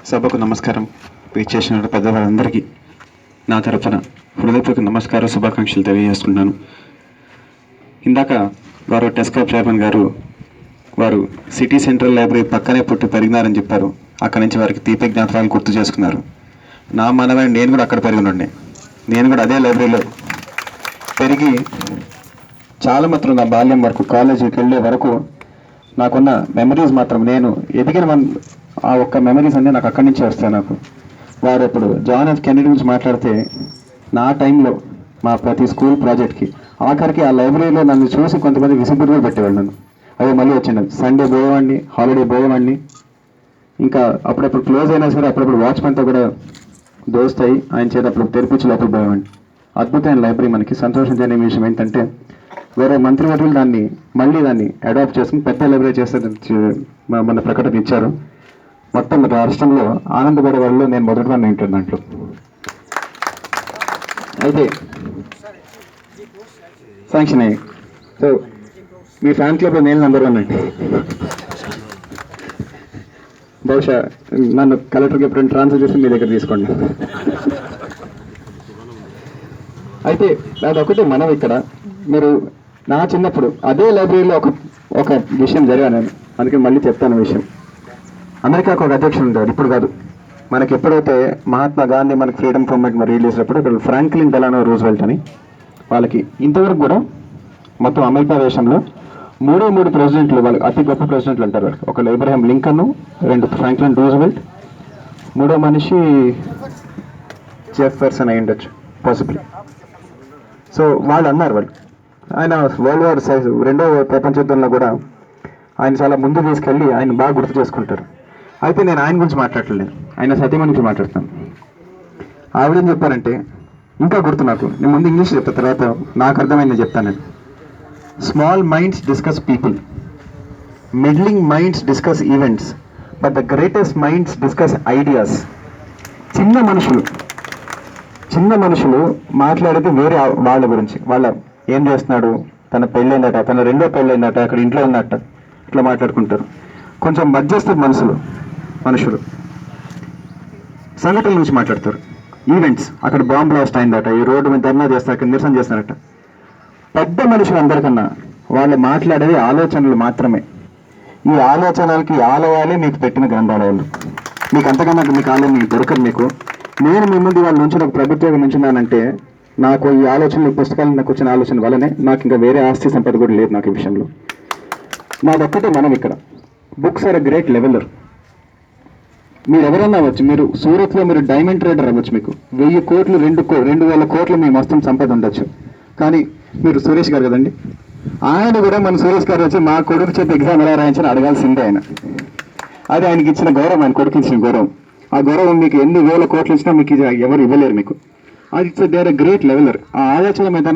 సభకు నమస్కారం. విచ్చేసిన పెద్దవారందరికీ నా తరఫున హృదయపూర్వక నమస్కారం, శుభాకాంక్షలు తెలియజేస్తున్నాను. ఇందాక వారు టెస్కాప్ చైర్మన్ గారు వారు సిటీ సెంట్రల్ లైబ్రరీ పక్కనే పుట్టి పెరిగినారని చెప్పారు. అక్కడి నుంచి వారికి తీపి జ్ఞాపకాలు గుర్తు చేసుకున్నారు. నా మనవని నేను కూడా అక్కడ పెరిగి ఉండే, నేను కూడా అదే లైబ్రరీలో పెరిగి చాలా మాత్రం నా బాల్యం వరకు కాలేజీకి వెళ్ళే వరకు నాకున్న మెమరీస్ మాత్రం, నేను ఎదిగిన ఆ ఒక్క మెమరీస్ అన్నీ నాకు అక్కడి నుంచే వస్తాయి. నాకు వారు ఇప్పుడు జాన్ ఎఫ్ కెన్నడీ గురించి మాట్లాడితే నా టైంలో మా ప్రతి స్కూల్ ప్రాజెక్ట్కి ఆఖరికి ఆ లైబ్రరీలో నన్ను చూసి కొంతమంది విసిబుల్ కూడా పెట్టేవాళ్ళు. నన్ను అదే మళ్ళీ వచ్చింది సండే పోయేవాడిని, హాలిడే పోయేవాడిని. ఇంకా అప్పుడప్పుడు క్లోజ్ అయినా సరే అప్పుడప్పుడు వాచ్మెన్తో కూడా దోస్తాయి ఆయన చేతప్పుడు తెరిపించి లోపల పోయేవాడిని. అద్భుతమైన లైబ్రరీ. మనకి సంతోషించే విషయం ఏంటంటే వేరే మంత్రివర్యులు దాన్ని అడాప్ట్ చేసుకుని పెద్ద లైబ్రరీ చేస్తే మన ప్రకటన ఇచ్చారు. మొత్తం రాష్ట్రంలో ఆనందపడే వాళ్ళు నేను మొదటివాడిని ఉంటాను దాంట్లో. అయితే శాంక్షన్ అయ్యి సో మీ ఫ్యాన్ క్లబ్లో నేను నెంబర్ 1 అండి. బహుశా నన్ను కలెక్టర్కి ఎప్పుడైనా ట్రాన్స్ఫర్ చేసి మీ దగ్గర తీసుకోండి. అయితే అదొకటి మనం ఇక్కడ మీరు నా చిన్నప్పుడు అదే లైబ్రరీలో ఒక విషయం జరిగాను. అందుకే మళ్ళీ చెప్తాను విషయం. అమెరికాకు ఒక అధ్యక్షుడు ఉంటాడు, ఇప్పుడు కాదు. మనకి ఎప్పుడైతే మహాత్మా గాంధీ మనకి ఫ్రీడమ్ మూవ్మెంట్ రిలీజ్ చేసినప్పుడు అక్కడ ఫ్రాంక్లిన్ డెలానో రూజ్వెల్ట్ అని వాళ్ళకి ఇంతవరకు కూడా మొత్తం అమెరికా దేశంలో 3 ప్రెసిడెంట్లు, వాళ్ళు అతి గొప్ప ప్రెసిడెంట్లు అంటారు. వాళ్ళకి ఒకళ్ళు ఏబ్రహాం లింకన్, 2 ఫ్రాంక్లిన్ రూజ్వెల్ట్, 3వ మనిషి జెఫర్సన్ అయి ఉండొచ్చు పాసిబుల్. సో వాళ్ళు అన్నారు, ఆయన వరల్డ్ వార్ రెండవ ప్రపంచ యుద్ధంలో కూడా ఆయన చాలా ముందు తీసుకెళ్ళి ఆయన బాగా గుర్తు చేసుకుంటారు. అయితే నేను ఆయన గురించి మాట్లాడలేదు, ఆయన సతీమణి గురించి మాట్లాడతాను. ఆవిడేం చెప్పారంటే ఇంకా గుర్తు నాకు, నేను ముందు ఇంగ్లీష్ చెప్తా, తర్వాత నాకు అర్థమైంది చెప్తాను. నేను small minds discuss people, middling minds discuss events, but the greatest minds discuss ideas. చిన్న మనుషులు మాట్లాడేది వేరే వాళ్ళ గురించి, వాళ్ళ ఏం చేస్తున్నాడు, తన పెళ్ళైందట, తన రెండో పెళ్ళైందట, అక్కడ ఇంట్లో ఉన్నట్ట, ఇట్లా మాట్లాడుకుంటారు. కొంచెం మధ్యస్థ మనుషులు సంఘటనల నుంచి మాట్లాడతారు. ఈవెంట్స్, అక్కడ బాంబ్ బ్లాస్ట్ అయిందట, ఈ రోడ్డు మీద ధర్నా చేస్తారు, అక్కడ నిరసన చేస్తారట. పెద్ద మనుషులు అందరికన్నా వాళ్ళు మాట్లాడేది ఆలోచనలు మాత్రమే. ఈ ఆలోచనలకి ఆలయాలే మీకు పెట్టిన గ్రంథాలయాలు. మీకు అంతకన్నా మీకు ఆలయం మీకు దొరకదు. నేను మీ ముందు వాళ్ళ నుంచి ఒక ప్రభుత్వం నుంచున్నానంటే నాకు ఈ ఆలోచనలు, పుస్తకాలు నాకు వచ్చిన ఆలోచన వల్లనే. నాకు ఇంకా వేరే ఆస్తి సంపద కూడా లేదు నాకు ఈ విషయంలో. నాదొక్కటే మనం ఇక్కడ books are a great leveller. మీరు ఎవరన్నా అవ్వచ్చు, మీరు సూరత్లో మీరు డైమండ్ ట్రేడర్ అవ్వచ్చు, మీకు 1000 కోట్లు 2,000 కోట్లు మీ మొత్తం సంపద ఉండొచ్చు. కానీ మీరు సురేష్ గారు కదండి, ఆయన కూడా మన సురేష్ గారు వచ్చి మా కొడుకు చేత ఎగ్జామ్ ఎలా రాయించని అడగాల్సిందే ఆయన. అది ఆయనకి ఇచ్చిన గౌరవం, ఆయన కొడుకు ఇచ్చిన గౌరవం. ఆ గౌరవం మీకు ఎన్ని వేల కోట్లు ఇచ్చినా మీకు ఎవరు ఇవ్వలేరు మీకు. అది they are a great leveller. ఆ ఆలోచన మీద